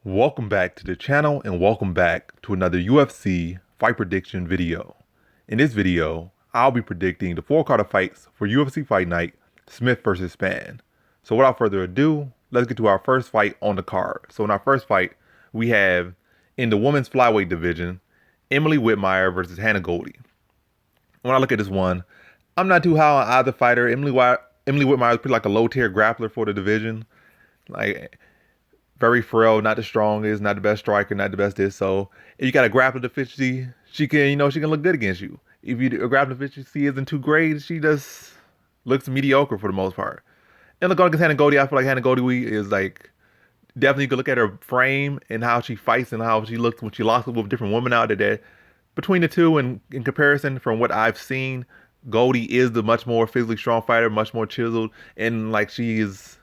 Welcome back to the channel and welcome back to another UFC fight prediction video. In this video, I'll be predicting the four card of fights for UFC Fight Night, Smith versus Spann. So without further ado, let's get to our first fight on the card. So in our first fight, we have in the women's flyweight division, Emily Whitmire versus Hannah Goldy. When I look at this one, I'm not too high on either fighter. Emily Whitmire is pretty like a low tier grappler for the division. Like, very frail, not the strongest, not the best striker, not the best this. So if you got a grappling deficiency, she can look good against you. If your grappling deficiency isn't too great, she just looks mediocre for the most part. And look against Hannah Goldy, I feel like Hannah Goldy is like definitely you could look at her frame and how she fights and how she looks when she locks up with different women out there. Between the two and in comparison from what I've seen, Goldy is the much more physically strong fighter, much more chiseled, and like she is,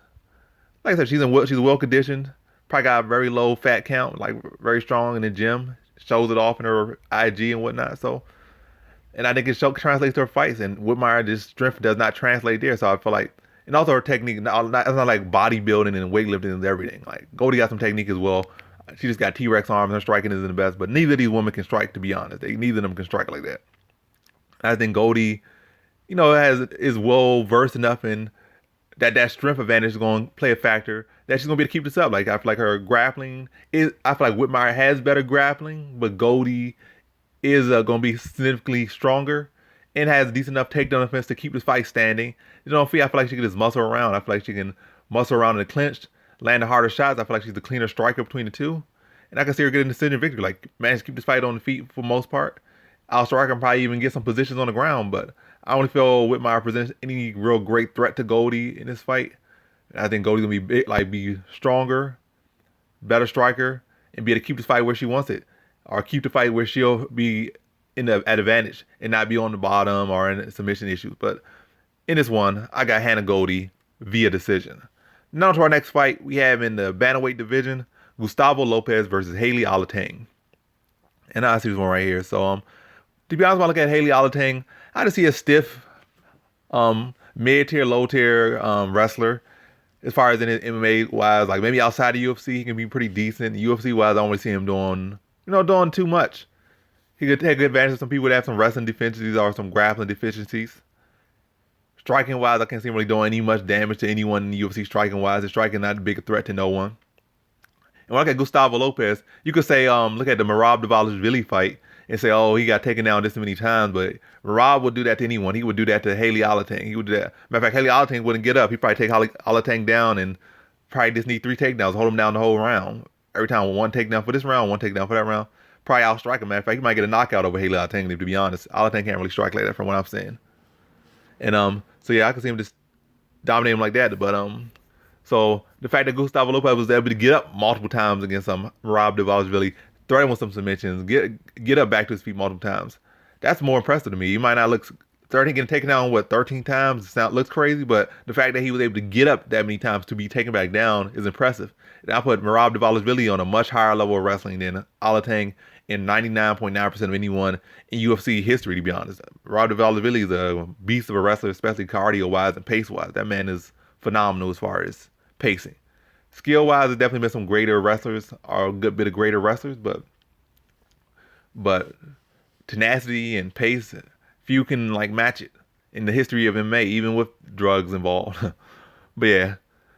like I said, she's well conditioned. Probably got a very low fat count, like very strong in the gym. Shows it off in her IG and whatnot. So, and I think it translates to her fights. And Whitmire, just strength does not translate there. So I feel like, and also her technique, it's not like bodybuilding and weightlifting is everything. Like Goldy got some technique as well. She just got T-Rex arms. Her striking isn't the best, but neither of these women can strike. To be honest, neither of them can strike like that. I think Goldy, is well versed enough in that strength advantage is going to play a factor that she's going to be able to keep this up. Like, I feel like her grappling I feel like Whitmire has better grappling, but Goldy is going to be significantly stronger and has decent enough takedown defense to keep this fight standing. I feel like she can just muscle around. I feel like she can muscle around in the clinch, land the harder shots. I feel like she's the cleaner striker between the two. And I can see her getting a decision victory. Like, manage to keep this fight on the feet for the most part. Outstrike and probably even get some positions on the ground, but I don't feel Whitmire presents any real great threat to Goldy in this fight. I think Goldy's gonna be stronger, better striker, and be able to keep this fight where she wants it, or keep the fight where she'll be at advantage and not be on the bottom or in submission issues. But in this one, I got Hannah Goldy via decision. Now to our next fight, we have in the bantamweight division, Gustavo Lopez versus Haley Alateng. And I see this one right here. So to be honest, when I look at Haley Alateng, I just see a stiff, mid-tier, low-tier wrestler. As far as in his MMA wise, like maybe outside the UFC, he can be pretty decent. UFC wise, I don't really see him doing too much. He could take advantage of some people that have some wrestling deficiencies or some grappling deficiencies. Striking wise, I can't see him really doing any much damage to anyone in the UFC striking wise. His striking not a big threat to no one. And when I look at Gustavo Lopez, you could say, look at the Merab Dvalishvili fight and say, oh, he got taken down this many times, but Merab would do that to anyone. He would do that to Haley Alateng. He would do that. Matter of fact, Haley Alateng wouldn't get up. He'd probably take Alateng down and probably just need 3 takedowns, hold him down the whole round. Every time, one takedown for this round, one takedown for that round. Probably outstrike him. Matter of fact, he might get a knockout over Haley Alateng, to be honest. Alateng can't really strike like that from what I'm saying. And so yeah, I can see him just dominate him like that. But so the fact that Gustavo Lopez was able to get up multiple times against Merab Dvalishvili, threaten with some submissions, get up back to his feet multiple times, that's more impressive to me. He might not look 13 getting taken down 13 times. Looks crazy, but the fact that he was able to get up that many times to be taken back down is impressive. And I put Merab Dvalishvili on a much higher level of wrestling than Alateng in 99.9% of anyone in UFC history, to be honest. Merab Dvalishvili is a beast of a wrestler, especially cardio-wise and pace-wise. That man is phenomenal as far as pacing. Skill-wise, there's definitely been some greater wrestlers, or a good bit of greater wrestlers, but tenacity and pace, few can like match it in the history of MMA, even with drugs involved. But yeah,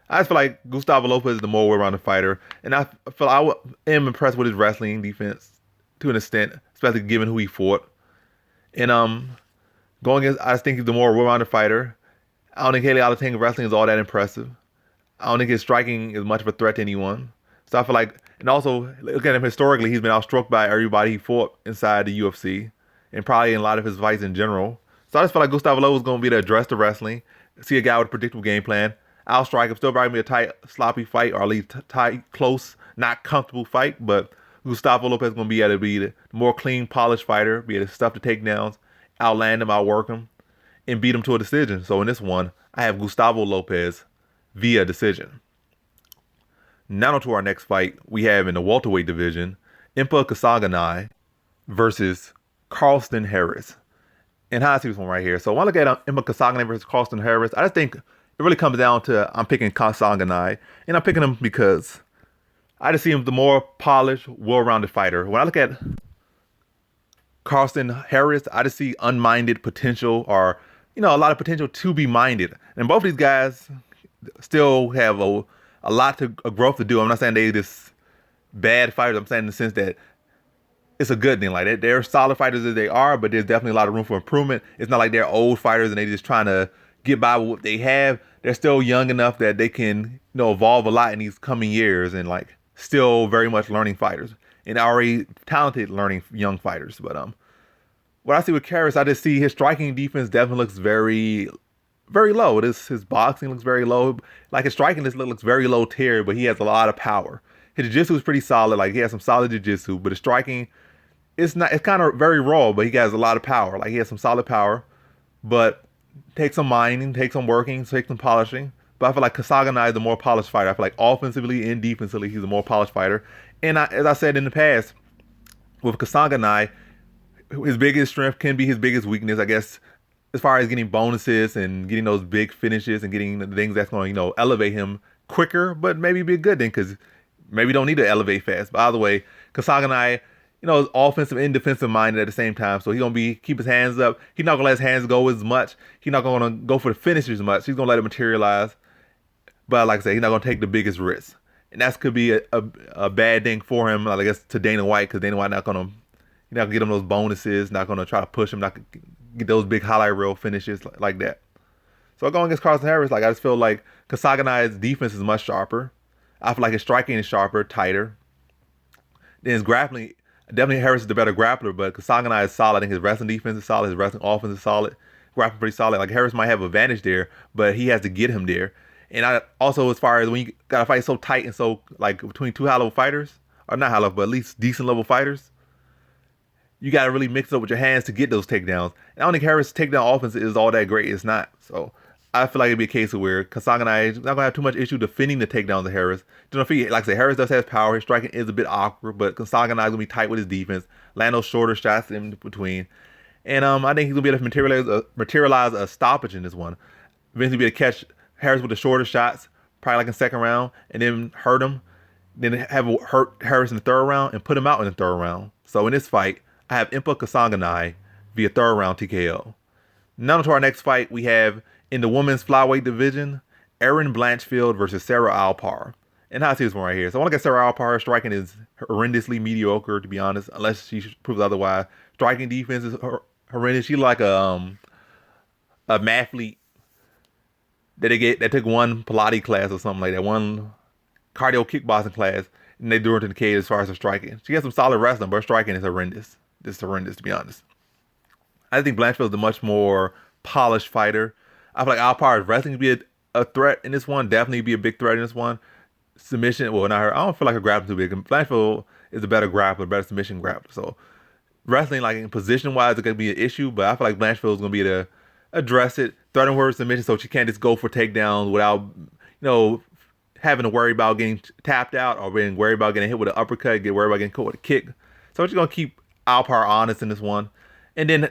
I just feel like Gustavo Lopez is the more well-rounded fighter, and I feel I am impressed with his wrestling defense to an extent, especially given who he fought. And going against, I just think he's the more well-rounded fighter. I don't think Haley Alateng's wrestling is all that impressive. I don't think his striking is much of a threat to anyone. So I feel like, and also, look at him historically, he's been outstruck by everybody he fought inside the UFC, and probably in a lot of his fights in general. So I just feel like Gustavo Lopez is going to be able to address the wrestling, see a guy with a predictable game plan, outstrike him, still probably be a tight, sloppy fight, or at least tight, close, not comfortable fight, but Gustavo Lopez is going to be able to be the more clean, polished fighter, be able to stuff the takedowns, outland him, outwork him, and beat him to a decision. So in this one, I have Gustavo Lopez via decision. Now to our next fight, we have in the welterweight division, Impa Kasanganay versus Carlston Harris. And how I see this one right here. So when I look at Impa Kasanganay versus Carlston Harris, I just think it really comes down to I'm picking Kasanganay, and I'm picking him because I just see him the more polished, well-rounded fighter. When I look at Carlston Harris, I just see unminded potential, or a lot of potential to be minded. And both these guys still have a lot of growth to do. I'm not saying they just bad fighters. I'm saying in the sense that it's a good thing. Like they're solid fighters as they are, but there's definitely a lot of room for improvement. It's not like they're old fighters and they just trying to get by with what they have. They're still young enough that they can, evolve a lot in these coming years, and like still very much learning fighters and already talented learning young fighters. But what I see with Karras, I just see his striking defense definitely looks very, very low. His boxing looks very low. Like his striking looks very low tier, but he has a lot of power. His jiu-jitsu is pretty solid. Like he has some solid jiu-jitsu, but his striking, it's kind of very raw, but he has a lot of power. Like he has some solid power, but takes some mining, takes some working, takes some polishing. But I feel like Kasanganay is the more polished fighter. I feel like offensively and defensively, he's a more polished fighter. And as I said in the past, with Kasanganay, his biggest strength can be his biggest weakness, I guess, as far as getting bonuses and getting those big finishes and getting the things that's going to, elevate him quicker, but maybe be a good thing because maybe don't need to elevate fast. But either way, Kasanganay, is offensive and defensive minded at the same time. So he's going to keep his hands up. He's not going to let his hands go as much. He's not going to go for the finishes as much. He's going to let it materialize. But like I said, he's not going to take the biggest risks. And that could be a bad thing for him, I guess, to Dana White, because Dana White not going to, get him those bonuses, not going to try to push him, not going to get those big highlight reel finishes like that. So going against Carlston Harris, I just feel like Kasanganay's defense is much sharper. I feel like his striking is sharper, tighter. Then his grappling, definitely Harris is the better grappler, but Kasanganay is solid. I think his wrestling defense is solid, his wrestling offense is solid, grappling pretty solid. Like Harris might have an advantage there, but he has to get him there. And I also, as far as when you got to fight so tight and so like between two high level fighters, or not high level, but at least decent level fighters, you got to really mix it up with your hands to get those takedowns. And I don't think Harris' takedown offense is all that great. It's not. So I feel like it'd be a case of where Kasanganay is not going to have too much issue defending the takedowns of Harris. Like I said, Harris does have power. His striking is a bit awkward, but Kasanganay is going to be tight with his defense, land those shorter shots in between. And I think he's going to be able to materialize a stoppage in this one. Eventually be able to catch Harris with the shorter shots, probably like in second round, and then hurt him. Then hurt Harris in the third round and put him out in the third round. So in this fight, I have Impa Kasanganay via third round TKO. Now to our next fight, we have in the women's flyweight division, Erin Blanchfield versus Sarah Alpar. And how I see this one right here. So I want to get Sarah Alpar. Her striking is horrendously mediocre, to be honest, unless she proves otherwise. Striking defense is horrendous. She's like a mathlete that took one Pilates class or something like that, one cardio kickboxing class, and they threw her to the cage as far as her striking. She has some solid wrestling, but her striking is horrendous. It's horrendous, to be honest. I think Blanchfield is a much more polished fighter. I feel like Alpar's wrestling could be a threat in this one. Definitely be a big threat in this one. Submission, well, not her. I don't feel like her grappling too big. Blanchfield is a better grappler, better submission grappler. So wrestling, like in position wise, it's gonna be an issue. But I feel like Blanchfield is gonna be able to address it, threaten her submission, so she can't just go for takedowns without, having to worry about getting tapped out or being worried about getting hit with an uppercut, get worried about getting caught with a kick. So she's gonna keep Alpar honest in this one. And then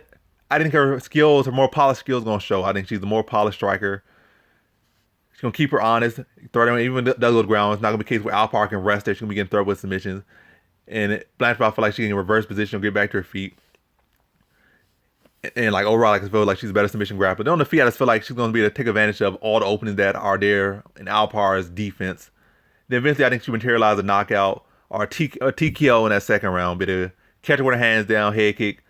I think her skills, her more polished skills, gonna show. I think she's the more polished striker. She's gonna keep her honest, threaten her, even does go to ground. It's not gonna be a case where Alpar can rest her. She's gonna be getting thrown with submissions. And Blanchfield, I feel like she can reverse position, get back to her feet. And like overall, I feel like she's a better submission grappler. Then on the feet, I just feel like she's gonna be able to take advantage of all the openings that are there in Alpar's defense. Then eventually, I think she materialize a knockout or a TKO in that second round. Be able to catch her with her hands down, head kick,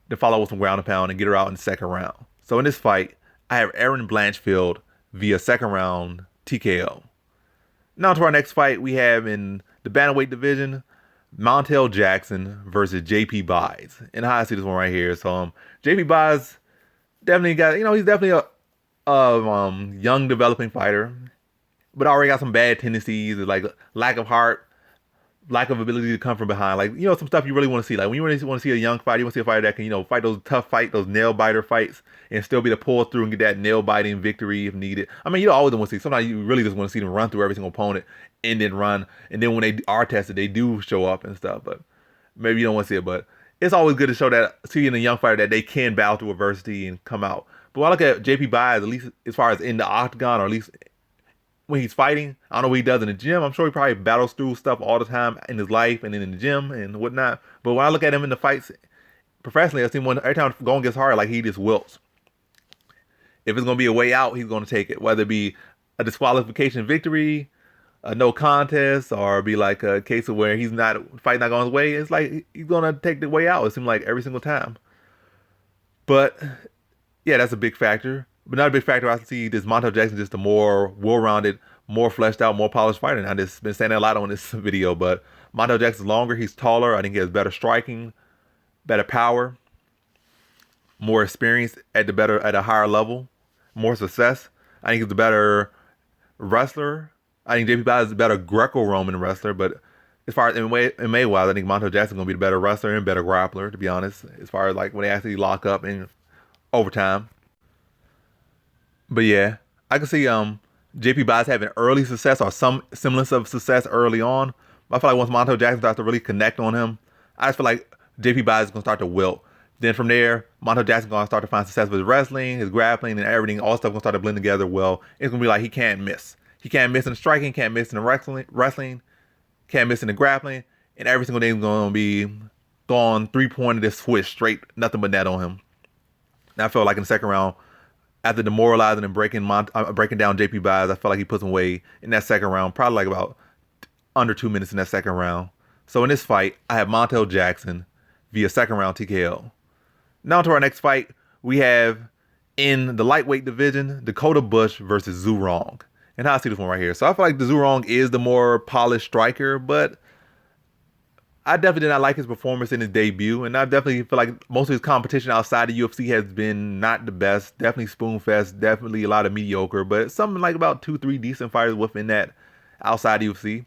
then follow with some ground and pound and get her out in the second round. So in this fight, I have Erin Blanchfield via second round TKO. Now to our next fight, we have in the bantamweight division, Montel Jackson versus JP Buys. And how I see this one right here. So JP Buys definitely got, he's definitely a young developing fighter, but already got some bad tendencies, like lack of heart, lack of ability to come from behind. Like, some stuff you really want to see. Like when you really want to see a young fighter, you want to see a fighter that can, fight those tough fights, those nail biter fights, and still be able to pull through and get that nail biting victory if needed. I mean, you don't always want to see. Sometimes you really just want to see them run through every single opponent and then run. And then when they are tested, they do show up and stuff. But maybe you don't want to see it. But it's always good to show that, seeing a young fighter that they can battle through adversity and come out. But when I look at JP Buys, at least as far as in the octagon, or at least when he's fighting. I don't know what he does in the gym. I'm sure he probably battles through stuff all the time in his life and then in the gym and whatnot. But when I look at him in the fights professionally, I see him every time going gets hard, like he just wilts. If it's gonna be a way out, he's gonna take it, whether it be a disqualification victory, a no contest, or be like a case of where he's not fight not going his way. It's like he's gonna take the way out. It seems like every single time. But yeah, that's a big factor. But not a big factor. I see this Montel Jackson just a more well-rounded, more fleshed out, more polished fighter. And I just been saying that a lot on this video. But Montel Jackson's longer. He's taller. I think he has better striking, better power, more experience at a higher level, more success. I think he's a better wrestler. I think JP Baz is a better Greco-Roman wrestler. But as far as MMA wise, I think Montel Jackson's gonna be the better wrestler and better grappler, to be honest. As far as like when they actually lock up in overtime. But yeah, I can see JP Baz having early success or some semblance of success early on. But I feel like once Montel Jackson starts to really connect on him, I just feel like JP Baz is gonna start to wilt. Then from there, Montel Jackson's gonna start to find success with his wrestling, his grappling, and everything. All stuff gonna start to blend together well. It's gonna be like he can't miss. He can't miss in the striking, can't miss in the wrestling, can't miss in the grappling, and every single day is gonna be throwing 3-pointer this switch straight, nothing but net on him. And I felt like in the second round, after demoralizing and breaking down JP Baz, I felt like he put some weight in that second round, probably like about under 2 minutes in that second round. So in this fight, I have Montel Jackson via second round TKO. Now to our next fight, we have in the lightweight division, Dakota Bush versus Zhu Rong. And how I see this one right here. So I feel like the Zhu Rong is the more polished striker, but I definitely did not like his performance in his debut, and I definitely feel like most of his competition outside the UFC has been not the best. Definitely spoon-fest, definitely a lot of mediocre, but something like about 2-3 decent fighters within that outside the UFC,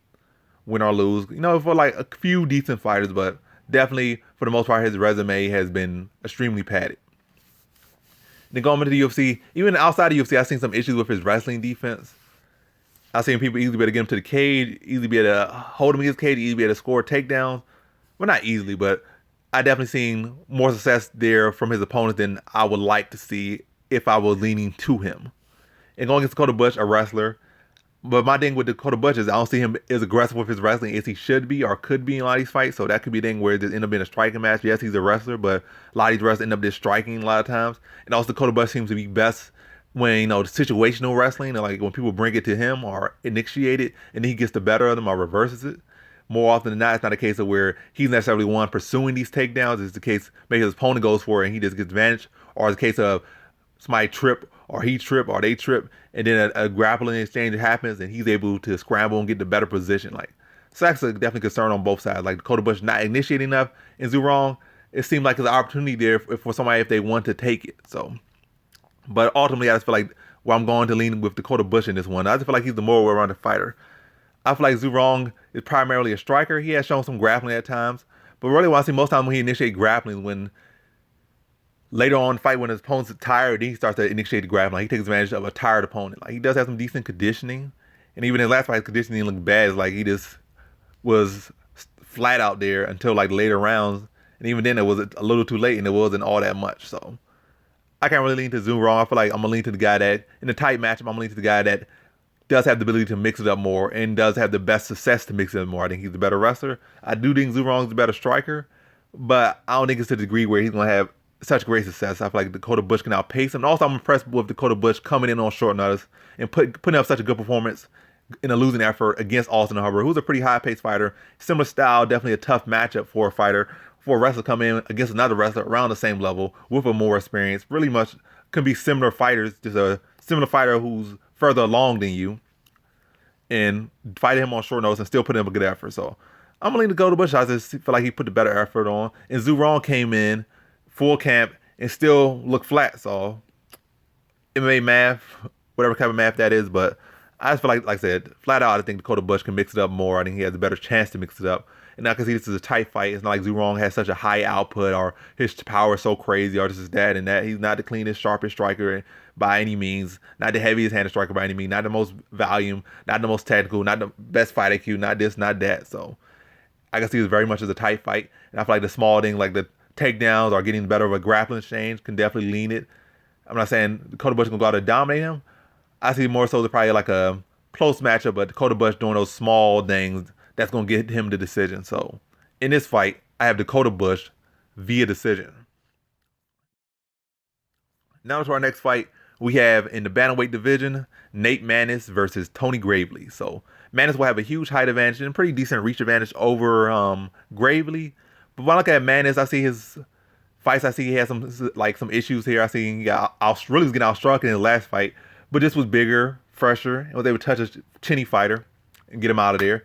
win or lose. You know, for like a few decent fighters, but definitely for the most part, his resume has been extremely padded. Then going into the UFC, even outside the UFC, I've seen some issues with his wrestling defense. I've seen people easily be able to get him to the cage, easily be able to hold him in his cage, easily be able to score takedowns. Well, not easily, but I definitely seen more success there from his opponents than I would like to see if I was leaning to him. And going against Dakota Bush, a wrestler. But my thing with Dakota Bush is I don't see him as aggressive with his wrestling as he should be or could be in a lot of these fights. So that could be a thing where it just end up being a striking match. Yes, he's a wrestler, but a lot of these wrestlers end up just striking a lot of times. And also Dakota Bush seems to be best when, you know, the situational wrestling, like when people bring it to him or initiate it and he gets the better of them or reverses it. More often than not, it's not a case of where he's necessarily one pursuing these takedowns. It's the case maybe his opponent goes for it and he just gets advantage, or it's a case of somebody trip or he trip or they trip and then a grappling exchange happens and he's able to scramble and get the better position. Like, so that's a definitely concern on both sides. Like Dakota Bush not initiating enough and Zhu Rong, it seemed like there's an opportunity there for somebody if they want to take it. So. But ultimately, I just feel like I'm going to lean with Dakota Bush in this one. I just feel like he's the more well-rounded fighter. I feel like Zhu Rong is primarily a striker. He has shown some grappling at times. But really what I see most times when he initiates grappling, when later on in the fight when his opponent's tired, then he starts to initiate the grappling. Like he takes advantage of a tired opponent. Like he does have some decent conditioning. And even in his last fight, his conditioning looked bad. It's like he just was flat out there until like later rounds. And even then it was a little too late and it wasn't all that much. So I can't really lean to Zhu Rong. I feel like I'm going to lean to the guy that, in a tight matchup, I'm going to lean to the guy that does have the ability to mix it up more and does have the best success to mix it up more. I think he's the better wrestler. I do think Zhu Rong's the better striker, but I don't think it's to the degree where he's going to have such great success. I feel like Dakota Bush can outpace him. And also, I'm impressed with Dakota Bush coming in on short notice and putting up such a good performance in a losing effort against Austin Hubbard, who's a pretty high-paced fighter. Similar style, definitely a tough matchup for a fighter. For a wrestler to come in against another wrestler around the same level with a more experience, really much can be similar fighters, just a similar fighter who's further along than you, and fight him on short notice and still put in a good effort. So I'm going to lean to Dakota Bush. I just feel like he put the better effort on. And Zhu Rong came in full camp and still looked flat. So MMA math, whatever kind of math that is, but I just feel like I said, flat out, I think Dakota Bush can mix it up more. I think he has a better chance to mix it up. And I can see this is a tight fight. It's not like Zhu Rong has such a high output or his power is so crazy or this is that and that. He's not the cleanest, sharpest striker by any means. Not the heaviest handed striker by any means. Not the most volume. Not the most technical. Not the best fight IQ. Not this, not that. So I can see this very much as a tight fight. And I feel like the small thing, like the takedowns or getting better of a grappling exchange, can definitely lean it. I'm not saying Dakota Bush is going to go out and dominate him. I see more so probably like a close matchup, but Dakota Bush doing those small things that's going to get him the decision. So in this fight, I have Dakota Bush via decision. Now to our next fight, we have in the bantamweight division, Nate Maness versus Tony Gravely. So Maness will have a huge height advantage and pretty decent reach advantage over Gravely. But when I look at Maness, I see his fights. I see he has some issues here. I see he got really was getting outstruck in the last fight, but this was bigger, fresher, and was able to touch a chinny fighter and get him out of there.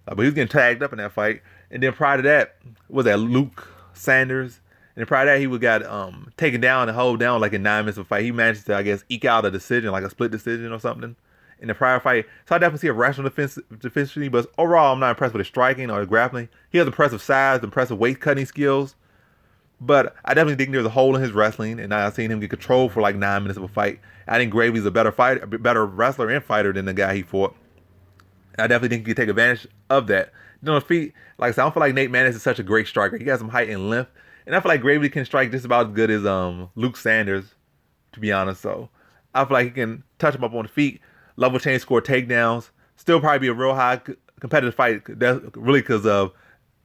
But he was getting tagged up in that fight. And then prior to that, was that Luke Sanders? And then prior to that, he got taken down and held down like in 9 minutes of fight. He managed to, I guess, eke out a decision, like a split decision or something in the prior fight. So I definitely see a rational deficiency, but overall, I'm not impressed with his striking or his grappling. He has impressive size, impressive weight cutting skills, but I definitely think there's a hole in his wrestling, and I've seen him get control for like 9 minutes of a fight. I think Gravely's a better fighter, better wrestler and fighter than the guy he fought. I definitely think he can take advantage of that. You know, his feet, like I said, I don't feel like Nate Maness is such a great striker. He has some height and length, and I feel like Gravely can strike just about as good as Luke Sanders, to be honest. So I feel like he can touch him up on the feet, level change, score takedowns. Still probably be a real high competitive fight. That's really because of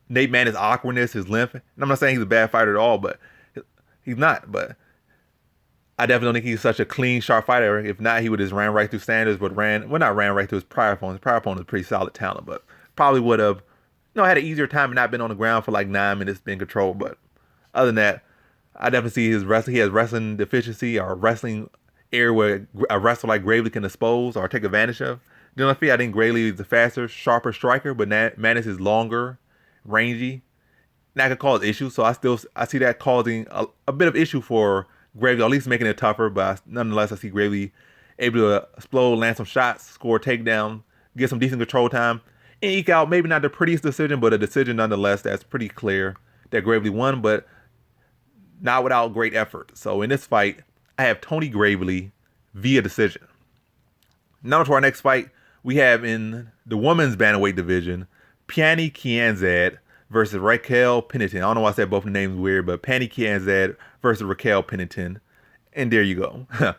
Nate Maness' awkwardness, his length. And I'm not saying he's a bad fighter at all, but he's not. But I definitely don't think he's such a clean, sharp fighter. If not, he would have ran right through Sanders, but not ran right through his prior opponent. His prior opponent is pretty solid talent, but probably would have, had an easier time and not been on the ground for like 9 minutes being controlled. But other than that, I definitely see his wrestling. He has wrestling deficiency or wrestling area where a wrestler like Gravely can expose or take advantage of. Then on the feet, I think Gravely is the faster, sharper striker, but Maness is longer, rangy, and that could cause issues. So I see that causing a bit of issue for Gravely, or at least making it tougher. But nonetheless, I see Gravely able to explode, land some shots, score a takedown, get some decent control time, and eke out maybe not the prettiest decision, but a decision nonetheless that's pretty clear that Gravely won, but not without great effort. So in this fight, I have Tony Gravely via decision. Now to our next fight, we have in the women's bantamweight division, Pannie Kianzad versus Raquel Pennington. I don't know why I said both the names weird, but Pannie Kianzad versus Raquel Pennington. And there you go. How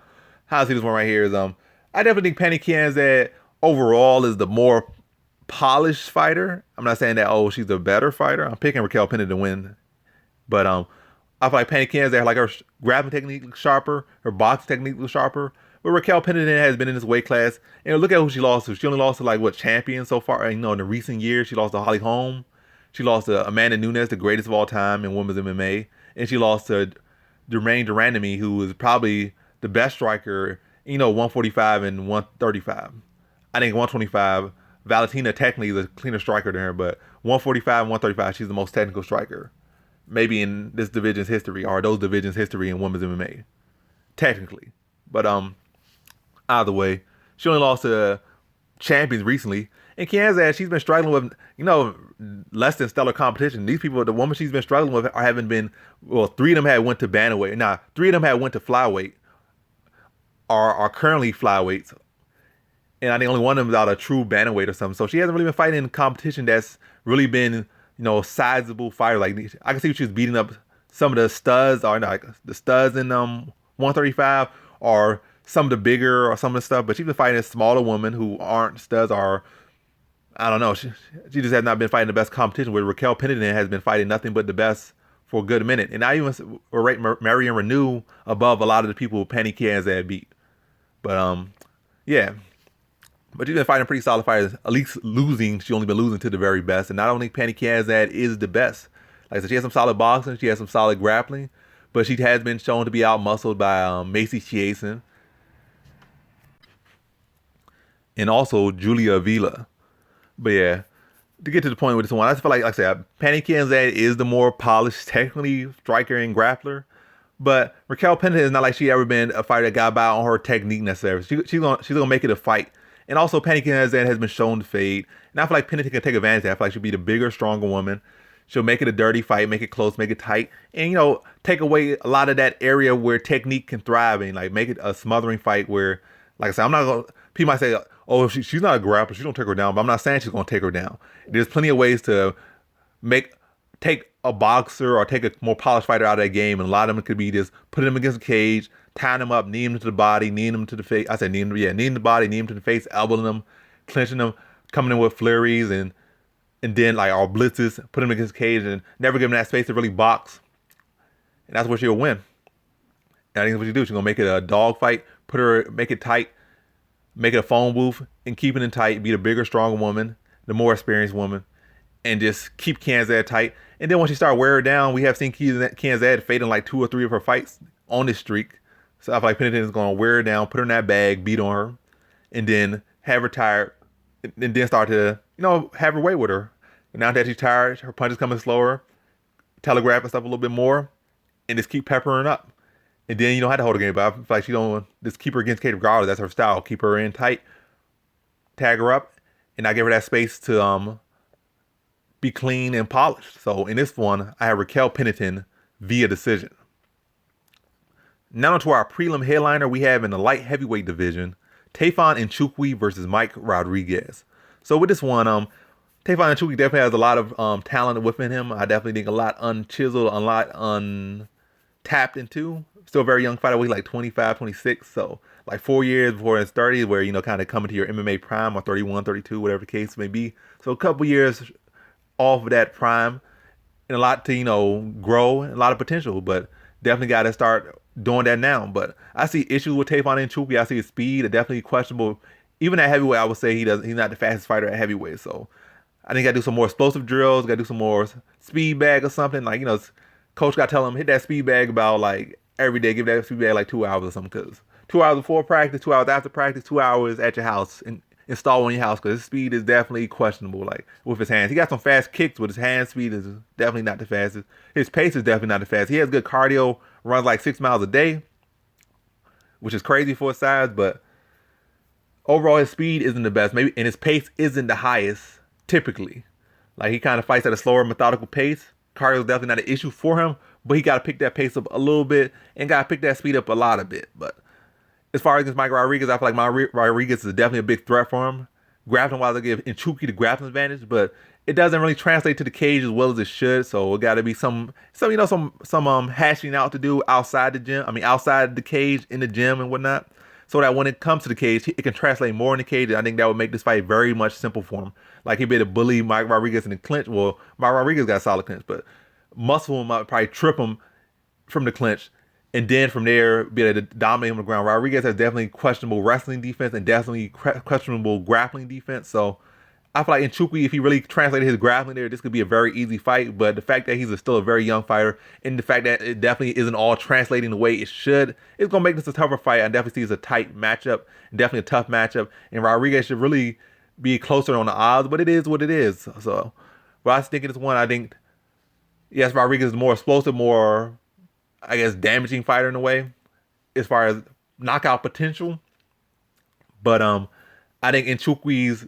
I see this one right here is I definitely think Pannie Kianzad overall is the more polished fighter. I'm not saying that she's a better fighter. I'm picking Raquel Pennington to win. But I feel like Pannie Kianzad, like her grappling technique looks sharper, her boxing technique looks sharper. But Raquel Pennington has been in this weight class. And look at who she lost to. She only lost to champions so far. In the recent years, she lost to Holly Holm. She lost to Amanda Nunes, the greatest of all time in women's MMA. And she lost to Jermaine Durandamy, who is probably the best striker, 145 and 135. I think 125, Valentina technically is a cleaner striker than her, but 145 and 135, she's the most technical striker. Maybe in this division's history, or those divisions' history in women's MMA. Technically. But either way, she only lost to champions recently. And Kianzad, she's been struggling with, less than stellar competition. These people, the woman she's been struggling with, haven't been, 3 of them had went to bantamweight. Nah, 3 of them had went to flyweight, are currently flyweights. And I think only one of them is out of true bantamweight or something. So she hasn't really been fighting in competition that's really been, sizable fighter. Like, I can see she was beating up some of the studs, or the studs in 135, or some of the bigger or some of the stuff. But she's been fighting a smaller women who aren't studs, or I don't know. She just has not been fighting the best competition, where Raquel Pennington has been fighting nothing but the best for a good minute. And I even rate Marion Renew above a lot of the people Pannie Kianzad beat. But yeah. But she's been fighting pretty solid fighters. At least losing, she only been losing to the very best. And I don't think Pannie Kianzad is the best. Like I said, she has some solid boxing. She has some solid grappling. But she has been shown to be out-muscled by Macy Chiasson. And also Julia Avila. But yeah, to get to the point with this one, I just feel like I said, Pannie Kianzad is the more polished, technically striker and grappler. But Raquel Pennington is not like she ever been a fighter that got by on her technique necessarily. She's gonna make it a fight. And also, Pannie Kianzad has been shown to fade. And I feel like Pennington can take advantage of that. I feel like she'll be the bigger, stronger woman. She'll make it a dirty fight, make it close, make it tight. And, take away a lot of that area where technique can thrive and, make it a smothering fight where, like I said, I'm not going to, people might say, she's not a grappler, she don't take her down. But I'm not saying she's going to take her down. There's plenty of ways to take a boxer or take a more polished fighter out of that game. And a lot of them could be just putting them against the cage, tying them up, kneeing them to the body, kneeing them to the face. I said kneeing them to the body, kneeing them to the face, elbowing them, clinching him, coming in with flurries and then like all blitzes, put him against the cage and never give him that space to really box. And that's where she'll win. And I think that's what you do. She's gonna make it a dog fight, make it tight, make it a phone booth, and keep it in tight, be the bigger, stronger woman, the more experienced woman, and just keep Kianzad tight. And then once she start wear her down, we have seen Kianzad fade in like 2 or 3 of her fights on this streak. So I feel like Pennington is gonna wear her down, put her in that bag, beat on her, and then have her tired, and then start to, have her way with her. And now that she's tired, her punches coming slower, telegraph and stuff a little bit more, and just keep peppering up. And then you don't have to hold her game, but I feel like she don't just keep her against Kate regardless. That's her style. Keep her in tight, tag her up, and I give her that space to be clean and polished. So in this one, I have Raquel Pennington via decision. Now onto our prelim headliner, we have in the light heavyweight division, Tayfon Nchukwi versus Mike Rodriguez. So with this one, Tayfon Nchukwi definitely has a lot of talent within him. I definitely think a lot unchiseled, a lot untapped into. Still a very young fighter, he's like 25, 26. So like 4 years before his 30s, where, kind of coming to your MMA prime, or 31, 32, whatever the case may be. So a couple years off of that prime, and a lot to, grow, and a lot of potential, but definitely got to start doing that now. But I see issues with Tayfon Nchukwi. I see his speed, definitely questionable. Even at heavyweight, I would say he's not the fastest fighter at heavyweight. So I think I got to do some more explosive drills, got to do some more speed bag or something. Like, coach got to tell him, hit that speed bag about like every day, give that speed bag like 2 hours or something. Because 2 hours before practice, 2 hours after practice, 2 hours at your house and install in your house, because his speed is definitely questionable, like with his hands. He got some fast kicks, but his hand speed is definitely not the fastest. His pace is definitely not the fastest. He has good cardio, runs like 6 miles a day, which is crazy for his size, but overall his speed isn't the best, maybe, and his pace isn't the highest typically. Like, he kind of fights at a slower, methodical pace. Cardio is definitely not an issue for him, but he got to pick that pace up a little bit and got to pick that speed up a lot of bit. But as far as against Mike Rodriguez, I feel like Mike Rodriguez is definitely a big threat for him. Grappling-wise, I give Nchukwi the grappling advantage, but it doesn't really translate to the cage as well as it should. So it got to be some hashing out to do outside the gym. Outside the cage, in the gym and whatnot, so that when it comes to the cage, it can translate more in the cage. And I think that would make this fight very much simple for him. Like, he'd be able to bully Mike Rodriguez in the clinch. Well, Mike Rodriguez got a solid clinch, but muscle him might probably trip him from the clinch. And then from there, be able to dominate him on the ground. Rodriguez has definitely questionable wrestling defense and definitely questionable grappling defense. So I feel like Nchukwi, if he really translated his grappling there, this could be a very easy fight. But the fact that he's still a very young fighter, and the fact that it definitely isn't all translating the way it should, it's going to make this a tougher fight. I definitely see it's a tight matchup, definitely a tough matchup. And Rodriguez should really be closer on the odds, but it is what it is. So, but I was thinking this one, I think, yes, Rodriguez is more explosive, more, I guess, damaging fighter in a way, as far as knockout potential. But I think Nchukwi's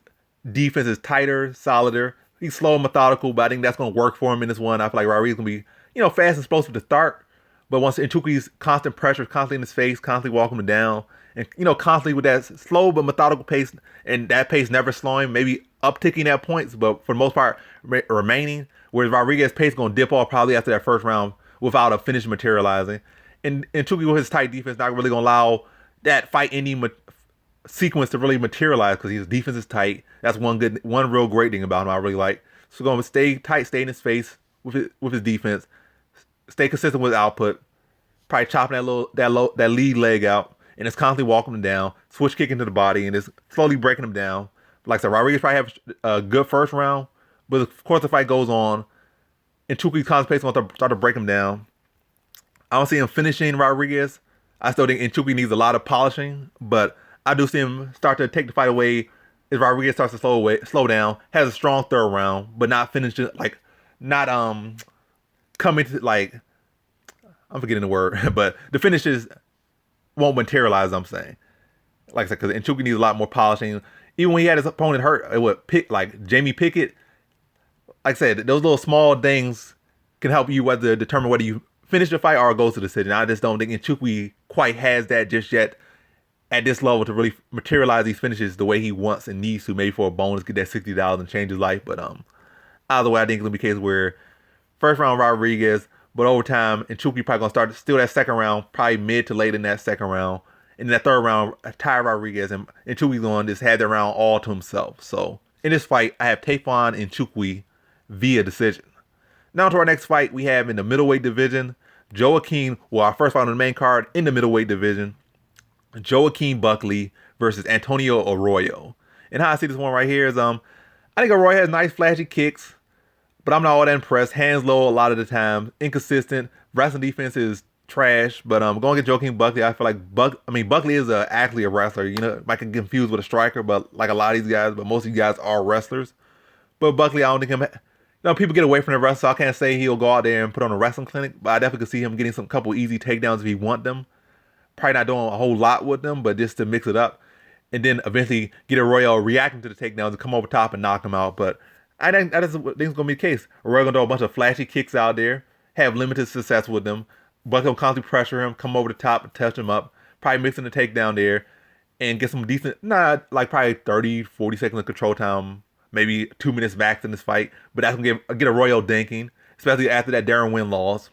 defense is tighter, solider. He's slow and methodical, but I think that's going to work for him in this one. I feel like Rodriguez is going to be, fast and explosive to start. But once Nchukwi's constant pressure, constantly in his face, constantly walking him down, and, constantly with that slow but methodical pace, and that pace never slowing, maybe upticking at points, but for the most part, remaining. Whereas Rodriguez's pace is going to dip off probably after that first round without a finish materializing. And Nchukwi, with his tight defense, not really going to allow that fight-ending sequence to really materialize, because his defense is tight. That's one real great thing about him I really like. So going to stay tight, stay in his face with his defense, stay consistent with output, probably chopping that lead leg out, and it's constantly walking him down, switch kicking to the body, and just slowly breaking him down. Like I said, Rodriguez probably have a good first round, but of course the fight goes on, and Nchukwi's constant pace going to start to break him down. I don't see him finishing Rodriguez. I still think Nchukwi needs a lot of polishing, but I do see him start to take the fight away as Rodriguez starts to slow down, has a strong third round, but not finishing, coming to, I'm forgetting the word, but the finishes won't materialize, I'm saying. Like I said, because Nchukwi needs a lot more polishing. Even when he had his opponent hurt, it would Jamie Pickett. Like I said, those little small things can help you determine whether you finish the fight or go to the decision. I just don't think Nchukwi quite has that just yet at this level to really materialize these finishes the way he wants and needs to, maybe for a bonus, get that $60 and change his life. But either way, I think it's going to be a case where first round Rodriguez, but over time, Nchukwi probably going to start still that second round, probably mid to late in that second round, in that third round, Ty Rodriguez and Nchukwi going just had that round all to himself. So in this fight, I have Tafon and Nchukwi via decision. Now to our next fight, we have in the middleweight division, our first fight on the main card in the middleweight division, Buckley versus Antonio Arroyo. And how I see this one right here is, I think Arroyo has nice flashy kicks, but I'm not all that impressed. Hands low a lot of the time, inconsistent. Wrestling defense is trash, but going to get Joaquin Buckley. I feel like Buckley is actually a wrestler. You know, might get confused with a striker, but like a lot of these guys, but most of these guys are wrestlers. But Buckley, I don't think people get away from the wrestler, so I can't say he'll go out there and put on a wrestling clinic, but I definitely could see him getting some couple easy takedowns if he want them. Probably not doing a whole lot with them, but just to mix it up. And then eventually get Arroyo reacting to the takedowns and come over top and knock him out. But I think that's going to be the case. Arroyo going to throw a bunch of flashy kicks out there, have limited success with them. Buckley will constantly pressure him, come over the top and touch him up, probably mixing the takedown there, and get some decent, probably 30, 40 seconds of control time, maybe 2 minutes max in this fight. But that's going to get Arroyo dinking, especially after that Darren Wynn loss.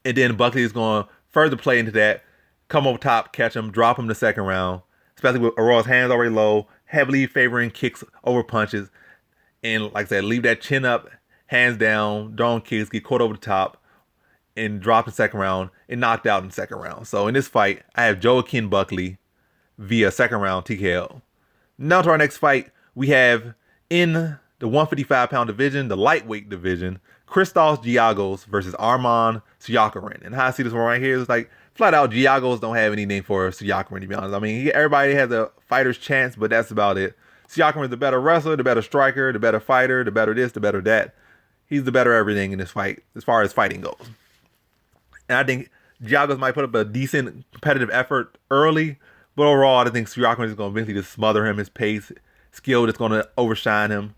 And then Buckley is going to further play into that, come over top, catch him, drop him in the second round, especially with Arroyo's hands already low, heavily favoring kicks over punches. And like I said, leave that chin up, hands down, throwing kicks, get caught over the top, and dropped in the second round, and knocked out in the second round. So in this fight, I have Joaquin Buckley via second round TKO. Now to our next fight, we have in the 155-pound division, the lightweight division, Christos Giagos versus Arman Tsarukyan. And how I see this one right here is like, flat out, Giagos don't have any name for Tsarukyan, to be honest. I mean, everybody has a fighter's chance, but that's about it. Tsarukyan is the better wrestler, the better striker, the better fighter, the better this, the better that. He's the better everything in this fight, as far as fighting goes. And I think Giagos might put up a decent competitive effort early, but overall, I think Tsarukyan is going to eventually just smother him. His pace, skill that's going to overshine him.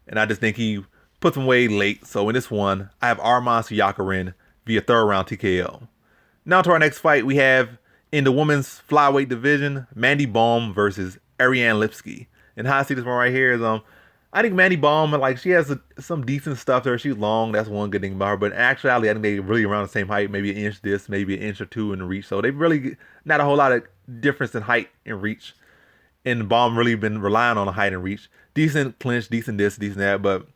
And I just think he puts him away late. So in this one, I have Arman Tsarukyan via third round TKO. Now to our next fight, we have in the women's flyweight division, Mandy Bohm versus Ariane Lipski. And how I see this one right here is, I think Mandy Bohm, like, she has some decent stuff to her. She's long. That's one good thing about her. But in actuality, I think they're really around the same height, maybe an inch this, maybe an inch or two in reach. So they've really not a whole lot of difference in height and reach. And Bohm really been relying on the height and reach. Decent clinch, decent this, decent that. But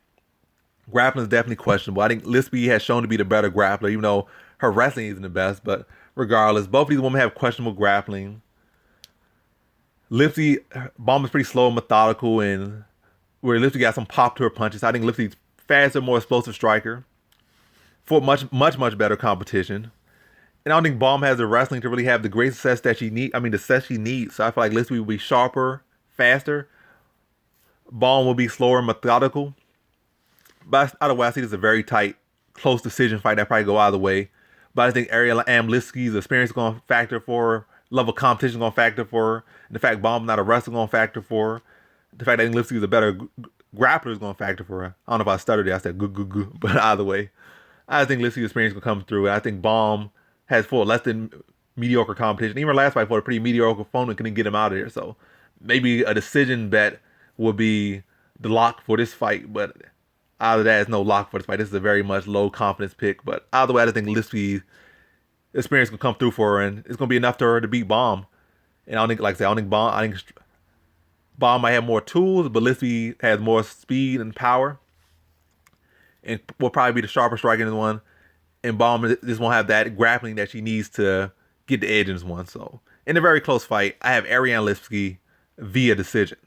grappling is definitely questionable. I think Lipski has shown to be the better grappler, even though her wrestling isn't the best. But regardless, both of these women have questionable grappling. Bohm is pretty slow and methodical, and where Lipski got some pop to her punches. I think Lipski's faster, more explosive striker for much better competition. And I don't think Bohm has the wrestling to really have the great success that she needs. The success she needs. So I feel like Lipski will be sharper, faster. Bohm will be slower and methodical. But otherwise, I see this is a very tight, close decision fight that probably go either way. But I think Ariel and Lipski's experience is going to factor for her. Level of competition is going to factor for her. And the fact Bohm's not a wrestler is going to factor for her. The fact that Lipski is a better grappler is going to factor for her. I don't know if I stuttered there. I said goo. But either way, I think Lipski's experience will come through. And I think Bohm has for less than mediocre competition. Even her last fight for a pretty mediocre opponent couldn't get him out of there. So maybe a decision bet would be the lock for this fight. But either that is no lock for this fight. This is a very much low confidence pick. But either way, I think Lipski's experience will come through for her. And it's going to be enough for her to beat Bohm. And I don't think, like I said, I think Bohm might have more tools, but Lipski has more speed and power, and will probably be the sharper striker in this one. And Bohm just won't have that grappling that she needs to get the edge in this one. So, in a very close fight, I have Ariane Lipski via decision.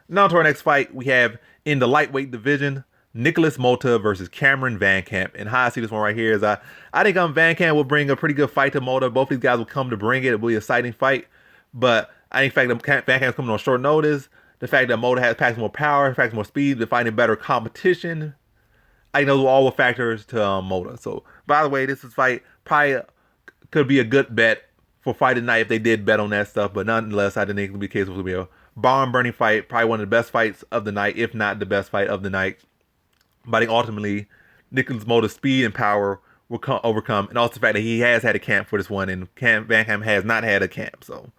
Now to our next fight, we have in the lightweight division, Nicholas Motta versus Cameron VanCamp. And how I see this one right here is I think VanCamp will bring a pretty good fight to Motta. Both these guys will come to bring it. It will be an exciting fight. But I think the fact that VanCamp's coming on short notice, the fact that Motta packs more power, packs more speed, they're fighting better competition, I think those are all factors to Motta. So, by the way, this fight probably could be a good bet for fight of the night if they did bet on that stuff. But nonetheless, I think it would be the case. It would be a barn-burning fight, probably one of the best fights of the night, if not the best fight of the night. But I think ultimately, Nicholas Motta's speed and power will overcome, and also the fact that he has had a camp for this one, and VanCamp has not had a camp. So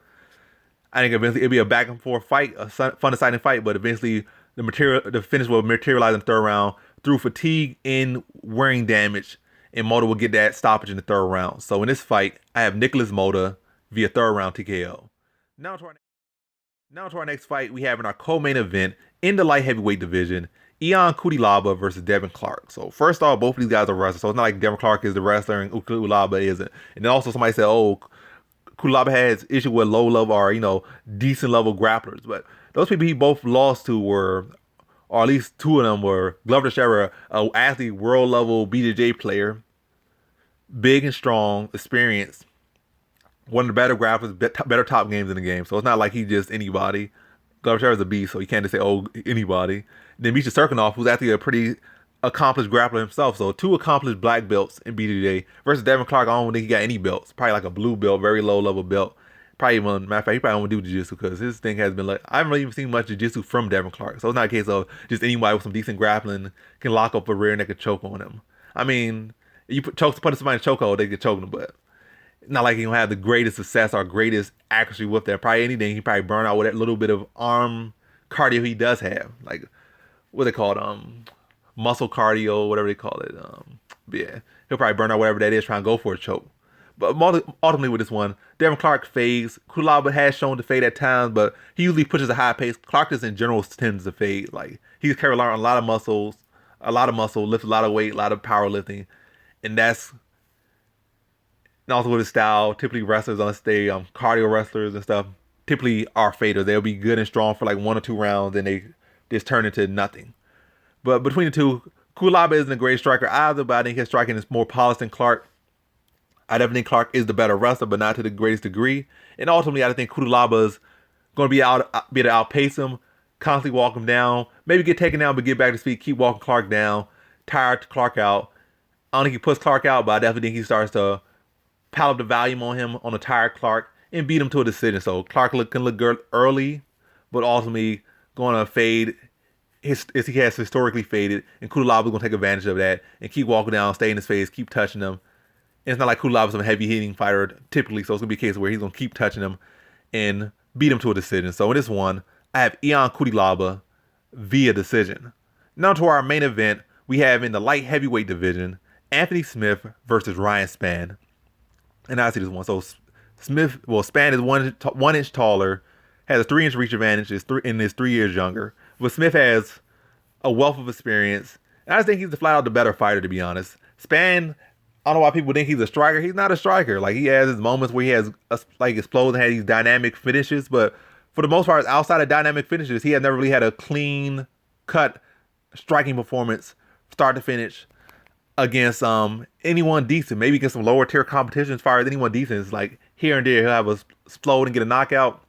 I think eventually it'll be a back and forth fight, a fun, exciting fight, but eventually the finish will materialize in the third round through fatigue and wearing damage, and Motta will get that stoppage in the third round. So in this fight, I have Nicholas Motta via third round TKO. Now to our next fight we have in our co-main event in the light heavyweight division, Cutelaba versus Devin Clark. So first off, both of these guys are wrestlers, so it's not like Devin Clark is the wrestler and Cutelaba isn't. And then also somebody said, oh, Cutelaba has issue with low level or, decent level grapplers. But those people he both lost to were, or at least two of them were, Glover Teixeira, an athlete, world level BJJ player, big and strong, experienced, one of the better grapplers, better top games in the game. So it's not like he's just anybody. Glover Teixeira's a beast, so you can't just say, oh, anybody. Then Misha Cirkunov, who's actually a pretty accomplished grappler himself. So two accomplished black belts in BJJ versus Devin Clark. I don't think he got any belts. Probably like a blue belt, very low level belt. Probably even, matter of fact, he probably won't do jiu-jitsu because his thing has been like, I haven't really even seen much jiu-jitsu from Devin Clark. So it's not a case of just anybody with some decent grappling can lock up a rear naked choke on him. I mean, you put somebody in a chokehold, they get choked, but not like he don't have the greatest success or greatest accuracy with that. Probably anything, he probably burn out with that little bit of arm cardio he does have. Like, what they call it? Muscle cardio, whatever they call it. Yeah, he'll probably burn out whatever that is, trying to go for a choke. But ultimately with this one, Devin Clark fades. Cutelaba has shown to fade at times, but he usually pushes a high pace. Clark just in general tends to fade. Like, he's carried a lot of muscle, lifts a lot of weight, a lot of powerlifting. And that's, and also with his style, typically wrestlers on the stage, cardio wrestlers and stuff, typically are faders. They'll be good and strong for like 1 or 2 rounds, and they just turn into nothing. But between the two, Cutelaba isn't a great striker either, but I think his striking is more polished than Clark. I definitely think Clark is the better wrestler, but not to the greatest degree. And ultimately, I think Cutelaba is going to be able to outpace him, constantly walk him down, maybe get taken down, but get back to speed, keep walking Clark down, tire Clark out. I don't think he puts Clark out, but I definitely think he starts to pile up the volume on him, on a tired Clark, and beat him to a decision. So Clark can look good early, but ultimately going to fade he has historically faded, and Cutelaba is going to take advantage of that and keep walking down, stay in his face, keep touching him. And it's not like Cutelaba's a heavy-hitting fighter typically, so it's going to be a case where he's going to keep touching him and beat him to a decision. So in this one, I have Cutelaba via decision. Now to our main event, we have in the light heavyweight division, Anthony Smith versus Ryan Spann. And I see this one. So Spann is 1 inch taller, has a 3-inch reach advantage, and is 3 years younger. But Smith has a wealth of experience, and I just think he's flat out the better fighter, to be honest. Spann, I don't know why people think he's a striker. He's not a striker. Like, he has his moments where he has explodes and had these dynamic finishes, but for the most part, outside of dynamic finishes, he has never really had a clean cut striking performance, start to finish, against anyone decent. Maybe against some lower tier competition as far as anyone decent. It's like here and there he'll have a explode and get a knockout.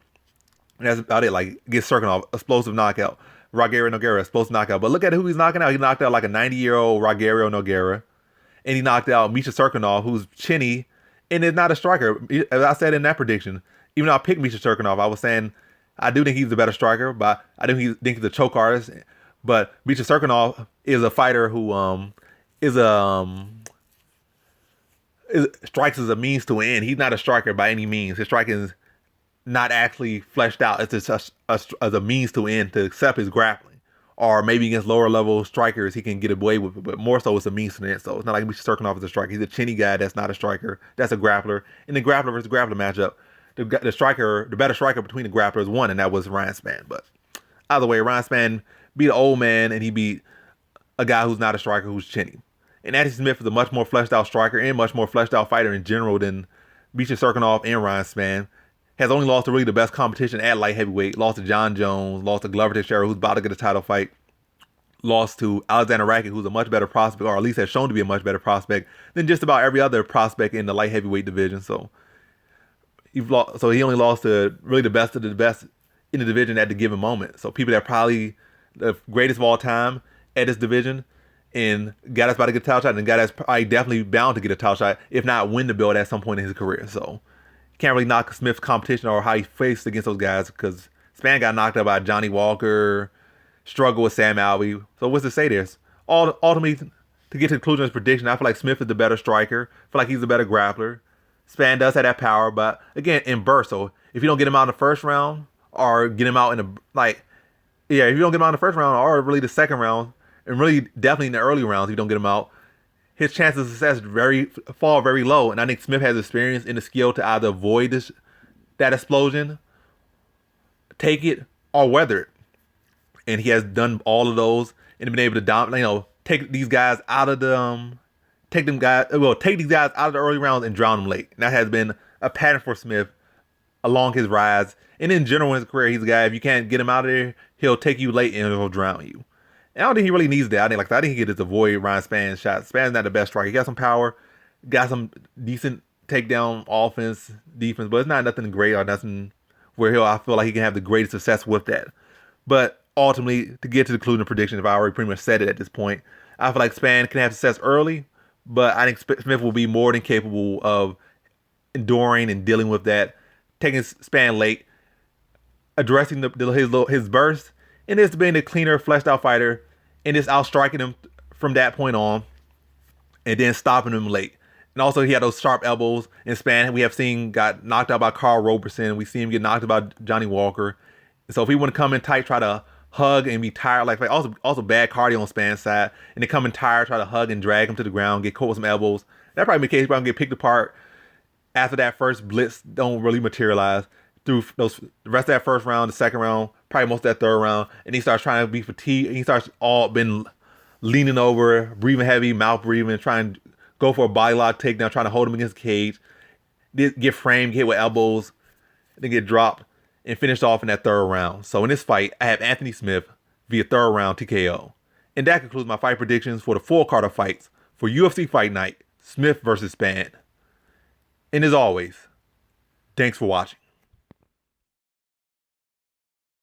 And that's about it. Like, get Cirkunov, explosive knockout. Rogerio Nogueira, explosive knockout. But look at who he's knocking out. He knocked out like a 90-year-old Rogerio Nogueira. And he knocked out Misha Cirkunov, who's chinny and is not a striker. As I said in that prediction, even though I picked Misha Cirkunov, I was saying I do think he's a better striker, but I think he's a choke artist. But Misha Cirkunov is a fighter who strikes as a means to an end. He's not a striker by any means. His striking is not actually fleshed out. It's just as a means to an end to accept his grappling. Or maybe against lower level strikers, he can get away with it, but more so it's a means to an end. So it's not like Misha Cirkunov is a striker. He's a chinny guy that's not a striker. That's a grappler. In the grappler versus grappler matchup, the better striker between the grapplers won, and that was Ryan Spann. But either way, Ryan Spann beat an old man, and he beat a guy who's not a striker, who's chinny. And Anthony Smith is a much more fleshed out striker and much more fleshed out fighter in general than Misha Cirkunov and Ryan Spann. Has only lost to really the best competition at light heavyweight. Lost to John Jones, lost to Glover Teixeira, who's about to get a title fight. Lost to Alexander Rakic, who's a much better prospect, or at least has shown to be a much better prospect than just about every other prospect in the light heavyweight division. So he only lost to really the best of the best in the division at the given moment. So people that are probably the greatest of all time at this division, and guy that's about to get a title shot, and a guy that's probably definitely bound to get a title shot, if not win the belt at some point in his career. So can't really knock Smith's competition or how he faced against those guys, because Spann got knocked out by Johnny Walker, struggled with Sam Alvey. So what's to say there? Ultimately, to get to the conclusion of his prediction, I feel like Smith is the better striker. I feel like he's the better grappler. Spann does have that power, but again, in bursts. So if you don't get him out in the first round, or get him out in if you don't get him out in the first round, or really the second round, and really definitely in the early rounds, if you don't get him out, his chances of success fall very low. And I think Smith has experience and the skill to either avoid this that explosion, take it or weather it. And he has done all of those and been able to take these guys out of the take these guys out of the early rounds and drown them late. And that has been a pattern for Smith along his rise. And in general in his career, he's a guy, if you can't get him out of there, he'll take you late and he'll drown you. And I don't think he really needs that. I think he could just avoid Ryan Spann's shots. Spann's not the best striker. He got some power, got some decent takedown offense, defense, but it's not nothing great or nothing where I feel like he can have the greatest success with that. But ultimately, to get to the conclusion prediction, if I already pretty much said it at this point, I feel like Spann can have success early, but I think Smith will be more than capable of enduring and dealing with that, taking Spann late, addressing his burst, and just being a cleaner, fleshed out fighter, and just outstriking him from that point on, and then stopping him late. And also, he had those sharp elbows. In Spann, we have seen got knocked out by Carl Roberson. We see him get knocked out by Johnny Walker. So if he want to come in tight, try to hug and be tired, like also bad cardio on Spann's side, and then come in tired, try to hug and drag him to the ground, get caught with some elbows. That probably be the case. He's probably get picked apart after that first blitz don't really materialize. Through the rest of that first round, the second round, probably most of that third round, and he starts trying to be fatigued. And he starts been leaning over, breathing heavy, mouth breathing, trying to go for a body lock takedown, trying to hold him against the cage, get framed, get hit with elbows, then get dropped, and finished off in that third round. So in this fight, I have Anthony Smith via third round TKO. And that concludes my fight predictions for the full card of fights for UFC Fight Night, Smith versus Spann. And as always, thanks for watching.